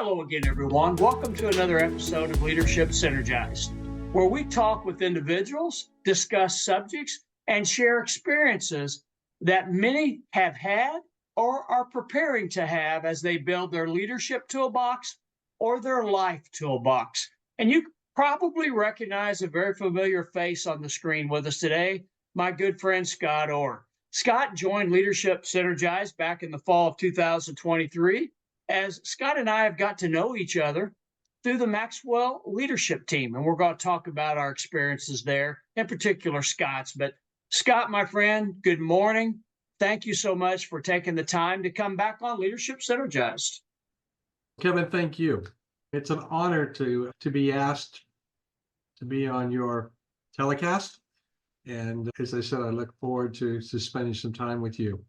Hello again, everyone. Welcome to another episode of Leadership Synergized, where we talk with individuals, discuss subjects, and share experiences that many have had or are preparing to have as they build their leadership toolbox or their life toolbox. And you probably recognize a very familiar face on the screen with us today, my good friend Scott Orr. Scott joined Leadership Synergized back in the fall of 2023. As Scott and I have got to know each other through the Maxwell Leadership team. And we're going to talk about our experiences there, in particular Scott's. But Scott, my friend, good morning. Thank you so much for taking the time to come back on Leadership Synergized. Kevin, thank you. It's an honor to be asked to be on your telecast. And as I said, I look forward to spending some time with you.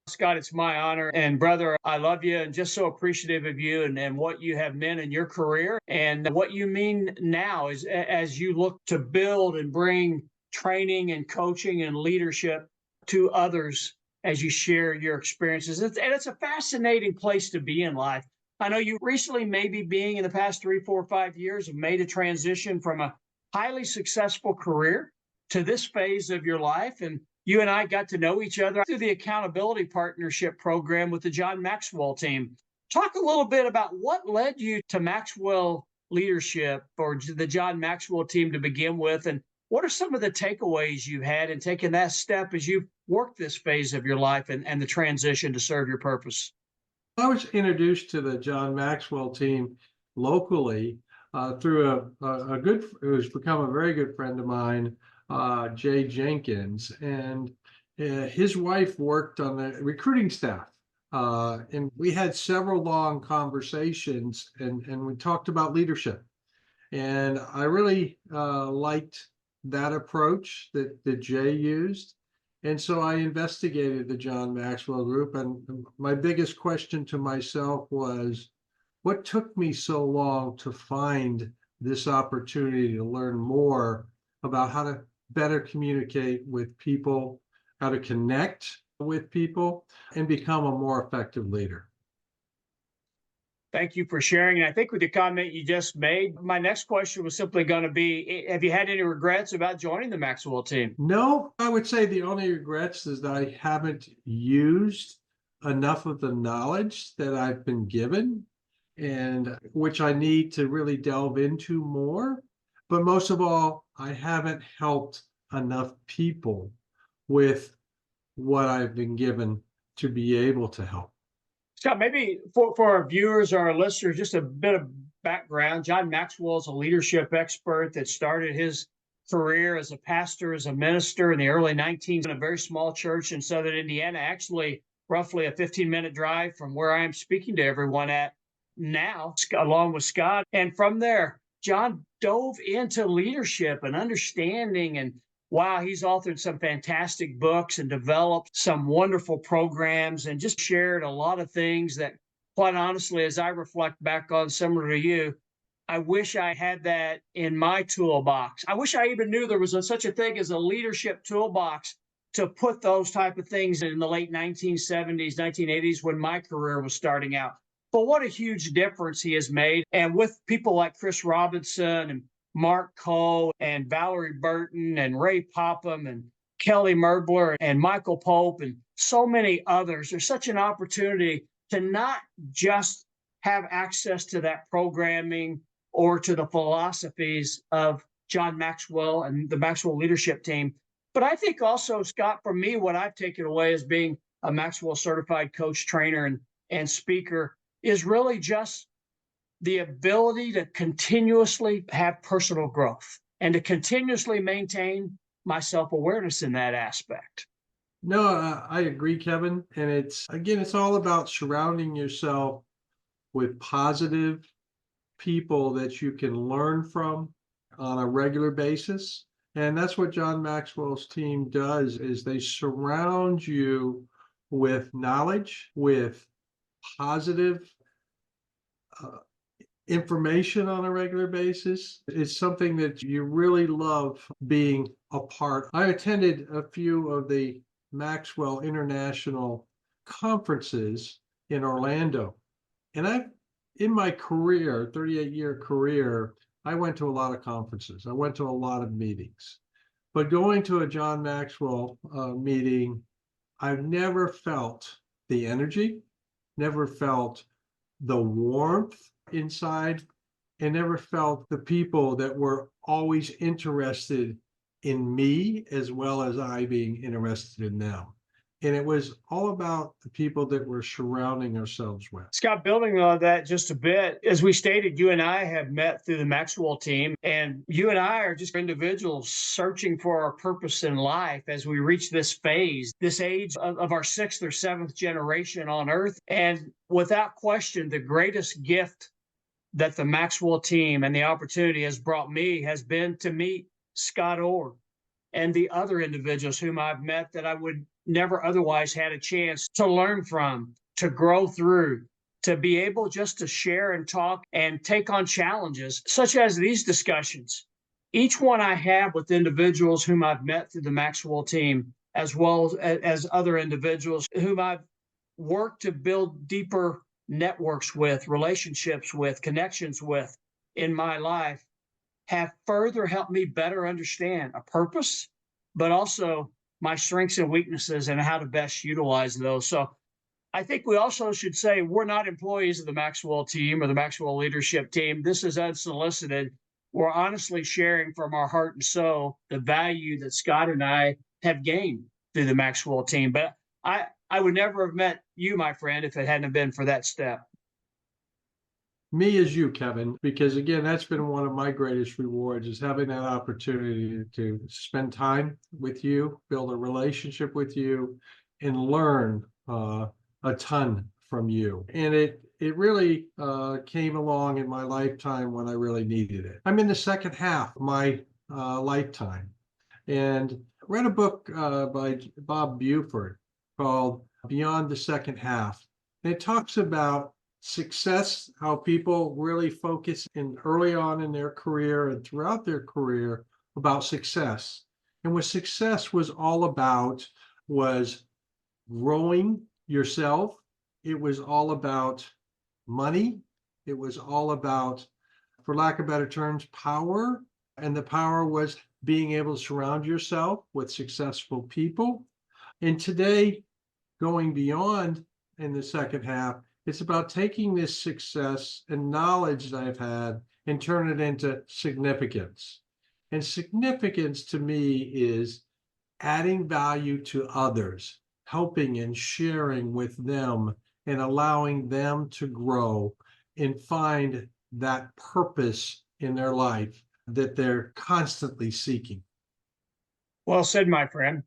Scott, it's my honor. And brother, I love you and just so appreciative of you and what you have meant in your career and what you mean now as you look to build and bring training and coaching and leadership to others as you share your experiences. And it's a fascinating place to be in life. I know you recently, maybe being in the past 3, 4, 5 years, have made a transition from a highly successful career to this phase of your life. And you and I got to know each other through the accountability partnership program with the John Maxwell team. Talk a little bit about what led you to Maxwell Leadership or the John Maxwell team to begin with, and what are some of the takeaways you had in taking that step as you worked this phase of your life and the transition to serve your purpose? I was introduced to the John Maxwell team locally through a good, who's become a very good friend of mine, Jay Jenkins, and his wife worked on the recruiting staff. And we had several long conversations and we talked about leadership. And I really liked that approach that Jay used. And so I investigated the John Maxwell Group. And my biggest question to myself was, what took me so long to find this opportunity to learn more about how to better communicate with people, how to connect with people, and become a more effective leader? Thank you for sharing. And I think with the comment you just made, my next question was simply going to be, have you had any regrets about joining the Maxwell team? No, I would say the only regrets is that I haven't used enough of the knowledge that I've been given, and which I need to really delve into more. But most of all, I haven't helped enough people with what I've been given to be able to help. Scott, maybe for our viewers or our listeners, just a bit of background. John Maxwell is a leadership expert that started his career as a pastor, as a minister in the early 19s in a very small church in southern Indiana, actually roughly a 15-minute drive from where I am speaking to everyone at now, along with Scott. And from there, John dove into leadership and understanding, and wow, he's authored some fantastic books and developed some wonderful programs and just shared a lot of things that, quite honestly, as I reflect back on, similar to you, I wish I had that in my toolbox. I wish I even knew there was such a thing as a leadership toolbox to put those type of things in the late 1970s, 1980s when my career was starting out. But what a huge difference he has made. And with people like Chris Robinson and Mark Coe and Valerie Burton and Ray Popham and Kelly Merbler and Michael Pope and so many others, there's such an opportunity to not just have access to that programming or to the philosophies of John Maxwell and the Maxwell Leadership team. But I think also, Scott, for me, what I've taken away as being a Maxwell certified coach, trainer, and speaker is really just the ability to continuously have personal growth and to continuously maintain my self-awareness in that aspect. No, I agree, Kevin. And it's all about surrounding yourself with positive people that you can learn from on a regular basis. And that's what John Maxwell's team does, is they surround you with knowledge, with positive information on a regular basis. It's something that you really love being a part. I attended a few of the Maxwell International conferences in Orlando, and I've in my career, 38-year career, I went to a lot of conferences. I went to a lot of meetings. But going to a John Maxwell meeting, I've never felt the energy, never felt the warmth inside, and never felt the people that were always interested in me as well as I being interested in them. And it was all about the people that we're surrounding ourselves with. Scott, building on that just a bit, as we stated, you and I have met through the Maxwell team, and you and I are just individuals searching for our purpose in life as we reach this phase, this age of our sixth or seventh generation on earth. And without question, the greatest gift that the Maxwell team and the opportunity has brought me has been to meet Scott Orr and the other individuals whom I've met that I would never otherwise had a chance to learn from, to grow through, to be able just to share and talk and take on challenges such as these discussions. Each one I have with individuals whom I've met through the Maxwell team, as well as other individuals whom I've worked to build deeper networks with, relationships with, connections with in my life, have further helped me better understand a purpose, but also my strengths and weaknesses and how to best utilize those. So I think we also should say we're not employees of the Maxwell team or the Maxwell leadership team. This is unsolicited. We're honestly sharing from our heart and soul the value that Scott and I have gained through the Maxwell team. But I would never have met you, my friend, if it hadn't been for that step. Me as you, Kevin, because again, that's been one of my greatest rewards is having that opportunity to spend time with you, build a relationship with you, and learn a ton from you. And it really came along in my lifetime when I really needed it. I'm in the second half of my lifetime, and read a book by Bob Buford called Beyond the Second Half. And it talks about success, how people really focus in early on in their career and throughout their career about success. And what success was all about was growing yourself. It was all about money. It was all about, for lack of better terms, power. And the power was being able to surround yourself with successful people. And today, going beyond in the second half, it's about taking this success and knowledge that I've had and turn it into significance. And significance to me is adding value to others, helping and sharing with them and allowing them to grow and find that purpose in their life that they're constantly seeking. Well said, my friend.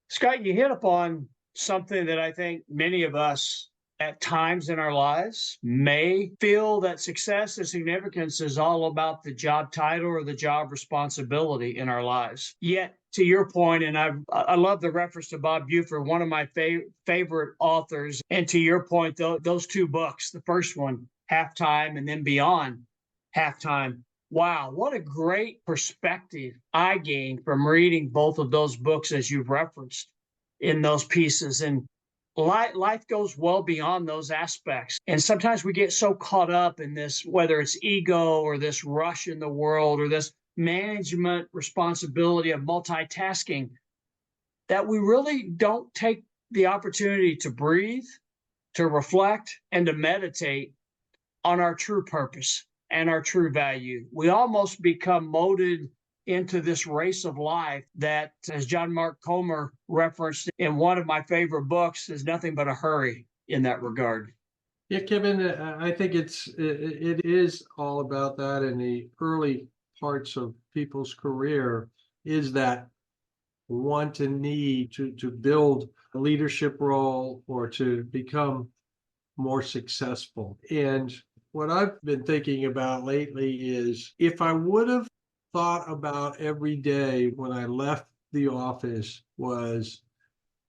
Scott, you hit upon something that I think many of us at times in our lives may feel that success and significance is all about the job title or the job responsibility in our lives. Yet, to your point, and I love the reference to Bob Buford, one of my favorite authors. And to your point, those two books, the first one, Halftime, and then Beyond Halftime. Wow, what a great perspective I gained from reading both of those books as you've referenced in those pieces. And life goes well beyond those aspects. And sometimes we get so caught up in this, whether it's ego or this rush in the world or this management responsibility of multitasking, that we really don't take the opportunity to breathe, to reflect, and to meditate on our true purpose and our true value. We almost become molded into this race of life that, as John Mark Comer referenced in one of my favorite books, is nothing but a hurry in that regard. Yeah, Kevin, I think it is all about that in the early parts of people's career is that want and need to build a leadership role or to become more successful. And what I've been thinking about lately is if I would have thought about every day when I left the office was,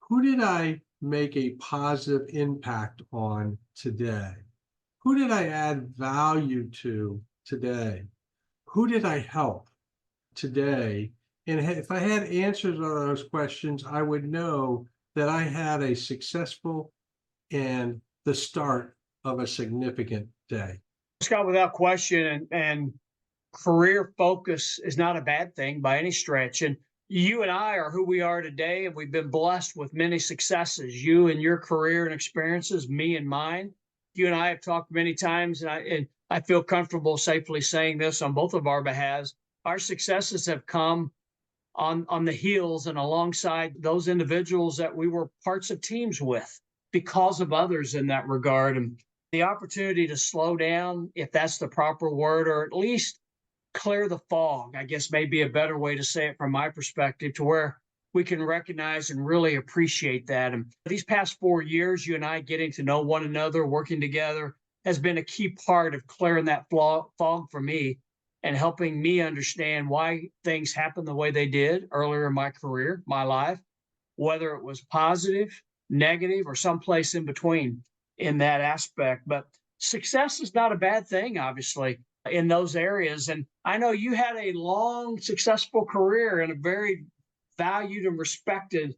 who did I make a positive impact on today? Who did I add value to today? Who did I help today? And if I had answers on those questions, I would know that I had a successful and the start of a significant day. Scott, without question, and career focus is not a bad thing by any stretch. And you and I are who we are today, and we've been blessed with many successes. You and your career and experiences, me and mine. You and I have talked many times, and I feel comfortable safely saying this on both of our behalves. Our successes have come on the heels and alongside those individuals that we were parts of teams with because of others in that regard. And the opportunity to slow down, if that's the proper word, or at least clear the fog, I guess may be a better way to say it from my perspective, to where we can recognize and really appreciate that. And these past 4 years, you and I getting to know one another, working together, has been a key part of clearing that fog for me and helping me understand why things happened the way they did earlier in my career, my life, whether it was positive, negative, or someplace in between in that aspect. But success is not a bad thing, obviously, in those areas. And I know you had a long, successful career in a very valued and respected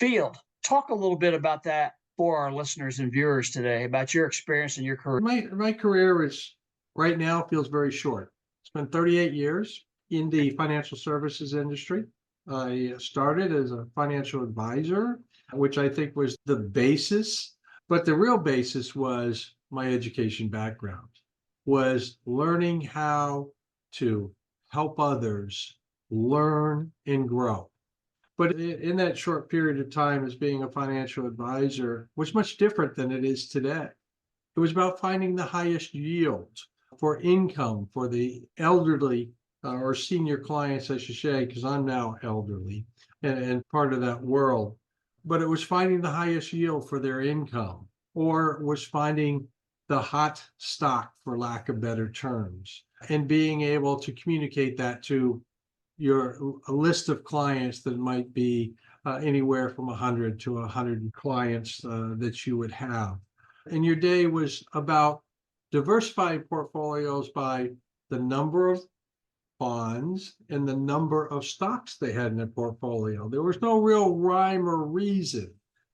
field. Talk a little bit about that for our listeners and viewers today, about your experience and your career. My career is right now feels very short. Spent 38 years in the financial services industry. I started as a financial advisor, which I think was the basis, but the real basis was my education background, was learning how to help others learn and grow. But in that short period of time as being a financial advisor was much different than it is today. It was about finding the highest yield for income for the elderly or senior clients, I should say, because I'm now elderly and part of that world. But it was finding the highest yield for their income, or was finding the hot stock, for lack of better terms, and being able to communicate that to a list of clients that might be anywhere from 100 to 100 clients that you would have. And your day was about diversifying portfolios by the number of bonds and the number of stocks they had in their portfolio. There was no real rhyme or reason.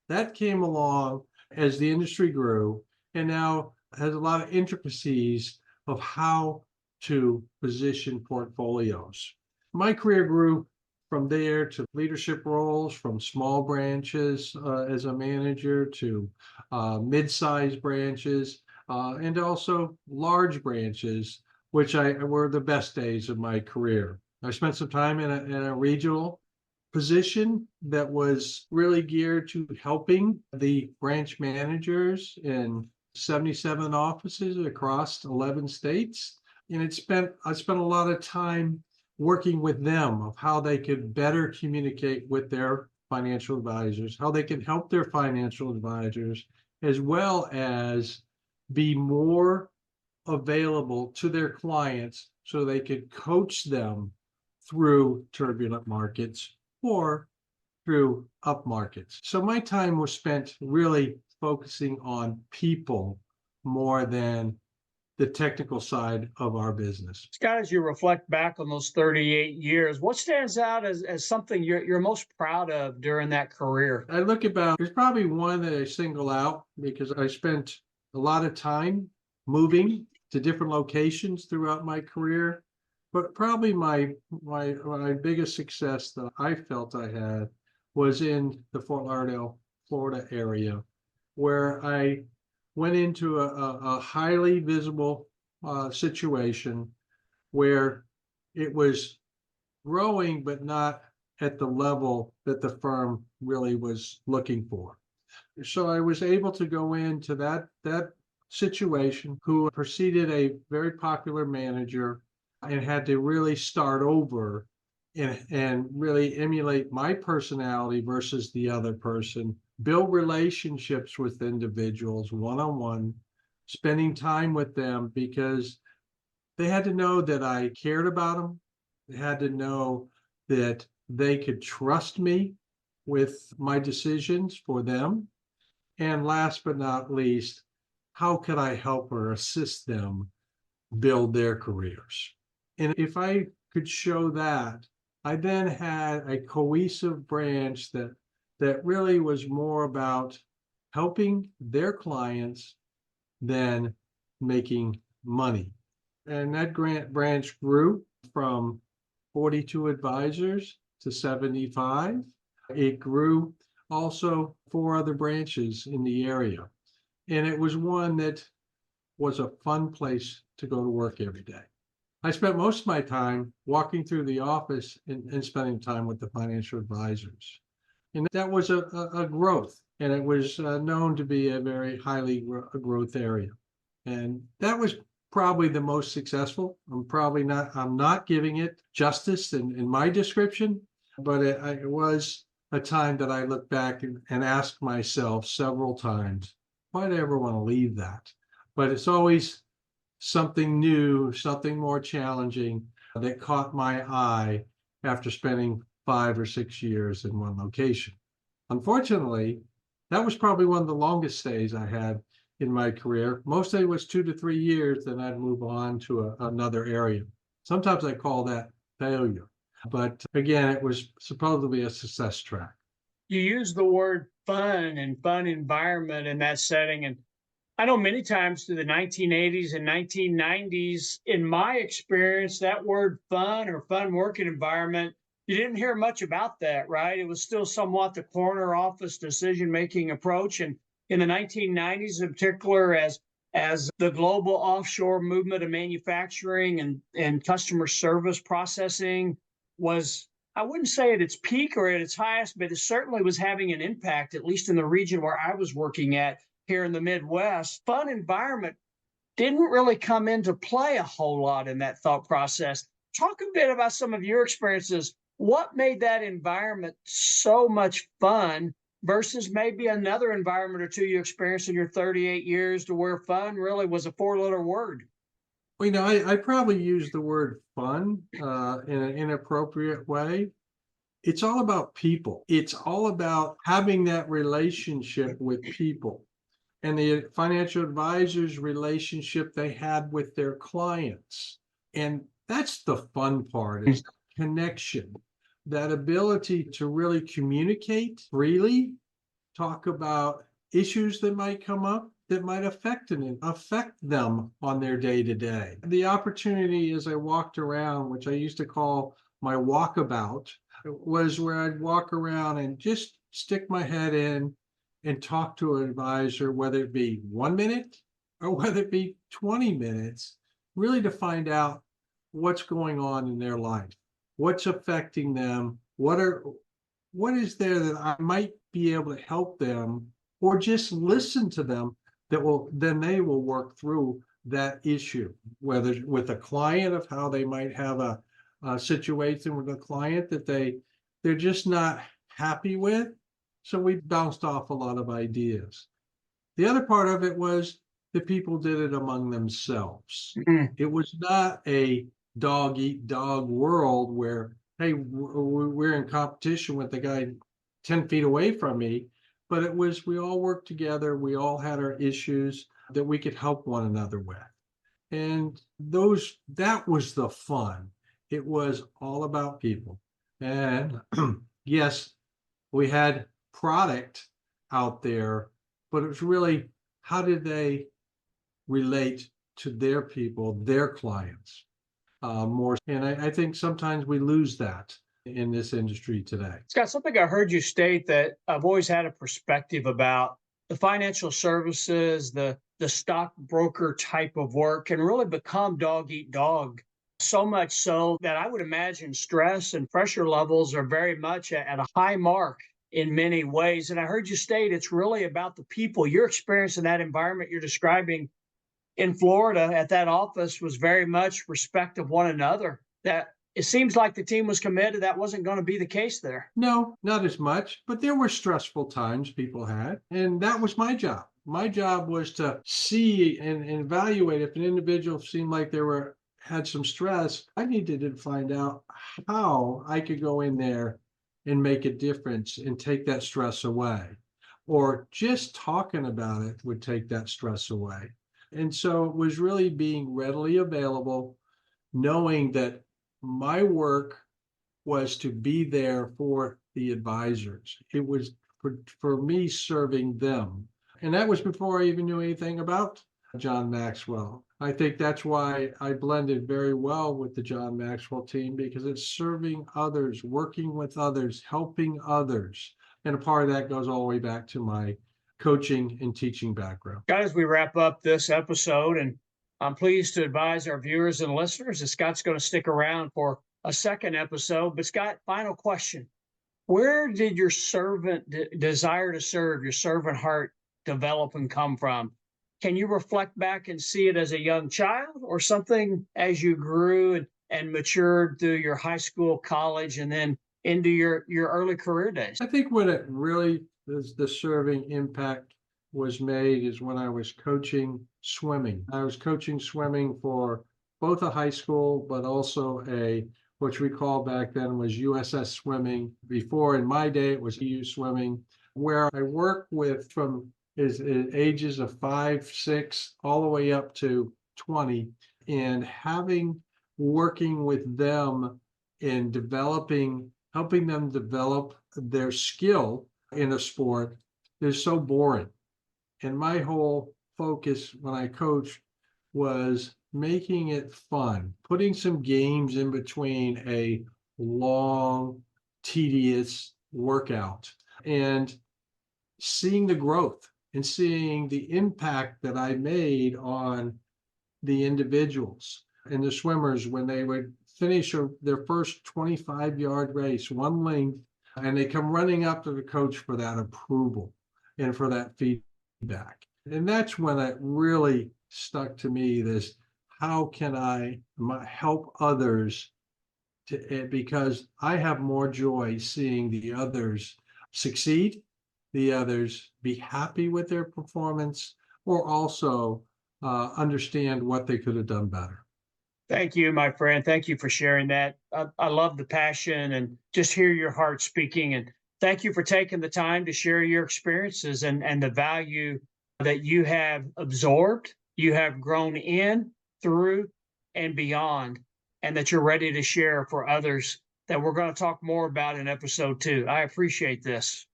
That came along as the industry grew and now has a lot of intricacies of how to position portfolios. My career grew from there to leadership roles, from small branches as a manager to mid-sized branches, and also large branches, which were the best days of my career. I spent some time in a regional position that was really geared to helping the branch managers in 77 offices across 11 states. And I spent a lot of time working with them of how they could better communicate with their financial advisors, how they can help their financial advisors, as well as be more available to their clients so they could coach them through turbulent markets or through up markets. So my time was spent really focusing on people more than the technical side of our business. Scott, as you reflect back on those 38 years, what stands out as something you're most proud of during that career? I look about, there's probably one that I single out because I spent a lot of time moving to different locations throughout my career. But probably my biggest success that I felt I had was in the Fort Lauderdale, Florida area, where I went into a highly visible situation where it was growing, but not at the level that the firm really was looking for. So I was able to go into that situation, who preceded a very popular manager and had to really start over and really emulate my personality versus the other person, build relationships with individuals one-on-one, spending time with them because they had to know that I cared about them. They had to know that they could trust me with my decisions for them. And last but not least, how could I help or assist them build their careers? And if I could show that, I then had a cohesive branch that really was more about helping their clients than making money. And that branch grew from 42 advisors to 75. It grew also 4 other branches in the area. And it was one that was a fun place to go to work every day. I spent most of my time walking through the office and spending time with the financial advisors. And that was a growth, and it was known to be a very highly growth area. And that was probably the most successful. I'm not giving it justice in my description, but it was a time that I look back and ask myself several times, why did I ever want to leave that? But it's always something new, something more challenging that caught my eye after spending 5 or 6 years in one location. Unfortunately, that was probably one of the longest stays I had in my career. Most of it was 2 to 3 years, then I'd move on to another area. Sometimes I call that failure. But again, it was supposedly a success track. You use the word fun and fun environment in that setting. And I know many times through the 1980s and 1990s, in my experience, that word fun or fun working environment, you didn't hear much about that, right? It was still somewhat the corner office decision-making approach. And in the 1990s, in particular, as the global offshore movement of manufacturing and customer service processing was, I wouldn't say at its peak or at its highest, but it certainly was having an impact, at least in the region where I was working at here in the Midwest. Fun environment didn't really come into play a whole lot in that thought process. Talk a bit about some of your experiences. What made that environment so much fun versus maybe another environment or two you experienced in your 38 years to where fun really was a 4-letter word? Well, I probably use the word fun in an inappropriate way. It's all about people. It's all about having that relationship with people and the financial advisors' relationship they had with their clients. And that's the fun part, is connection, that ability to really communicate freely, talk about issues that might come up that might affect them on their day-to-day. The opportunity as I walked around, which I used to call my walkabout, was where I'd walk around and just stick my head in and talk to an advisor, whether it be 1 minute or whether it be 20 minutes, really to find out what's going on in their life, what's affecting them, what is there that I might be able to help them, or just listen to them, then they will work through that issue, whether with a client of how they might have a situation with a client that they're just not happy with. So we bounced off a lot of ideas. The other part of it was the people did it among themselves. Mhm. It was not a dog eat dog world where, hey, we're in competition with the guy 10 feet away from me. But it was, we all worked together. We all had our issues that we could help one another with. And that was the fun. It was all about people. And yes, we had product out there, but it was really, how did they relate to their people, their clients more? And I think sometimes we lose that in this industry today. Scott, something I heard you state that I've always had a perspective about the financial services, the stockbroker type of work can really become dog eat dog. So much so that I would imagine stress and pressure levels are very much at a high mark in many ways. And I heard you state it's really about the people. Your experience in that environment you're describing in Florida at that office was very much respect of one another. That it seems like the team was committed. That wasn't going to be the case there. No, not as much, but there were stressful times people had, and that was my job. My job was to see and evaluate if an individual seemed like had some stress. I needed to find out how I could go in there and make a difference and take that stress away, or just talking about it would take that stress away. And so it was really being readily available, knowing that my work was to be there for the advisors. It was for me serving them. And that was before I even knew anything about John Maxwell. I think that's why I blended very well with the John Maxwell team, because it's serving others, working with others, helping others. And a part of that goes all the way back to my coaching and teaching background. Guys, we wrap up this episode, and I'm pleased to advise our viewers and listeners that Scott's going to stick around for a second episode. But Scott, final question. Where did your desire to serve, your servant heart develop and come from? Can you reflect back and see it as a young child, or something as you grew and matured through your high school, college, and then into your early career days? I think when it really is the serving impact was made is when I was coaching swimming. I was coaching swimming for both a high school, but also which we called back then was USS swimming. Before, in my day, it was EU swimming, where I worked with from ages of 5, 6, all the way up to 20, and working with them in helping them develop their skill in a sport is so boring. And my whole focus when I coached was making it fun, putting some games in between a long, tedious workout, and seeing the growth and seeing the impact that I made on the individuals and the swimmers when they would finish their first 25-yard race, one length, and they come running up to the coach for that approval and for that feedback. And that's when it really stuck to me, this, how can I help others because I have more joy seeing the others succeed, the others be happy with their performance, or also understand what they could have done better. Thank you, my friend. Thank you for sharing that. I love the passion and just hear your heart speaking. And thank you for taking the time to share your experiences and the value that you have absorbed, you have grown in, through, and beyond, and that you're ready to share for others that we're going to talk more about in episode 2. I appreciate this.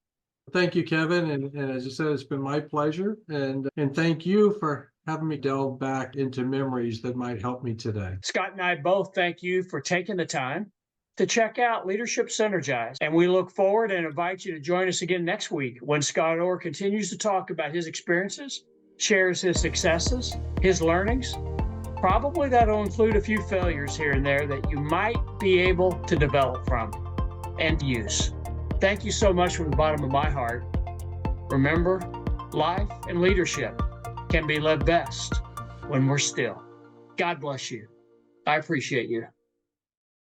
Thank you, Kevin. And as I said, it's been my pleasure. And thank you for having me delve back into memories that might help me today. Scott and I both thank you for taking the time to check out Leadership Synergized. And we look forward and invite you to join us again next week when Scott Orr continues to talk about his experiences, shares his successes, his learnings. Probably that'll include a few failures here and there that you might be able to develop from and use. Thank you so much from the bottom of my heart. Remember, life and leadership can be led best when we're still. God bless you. I appreciate you.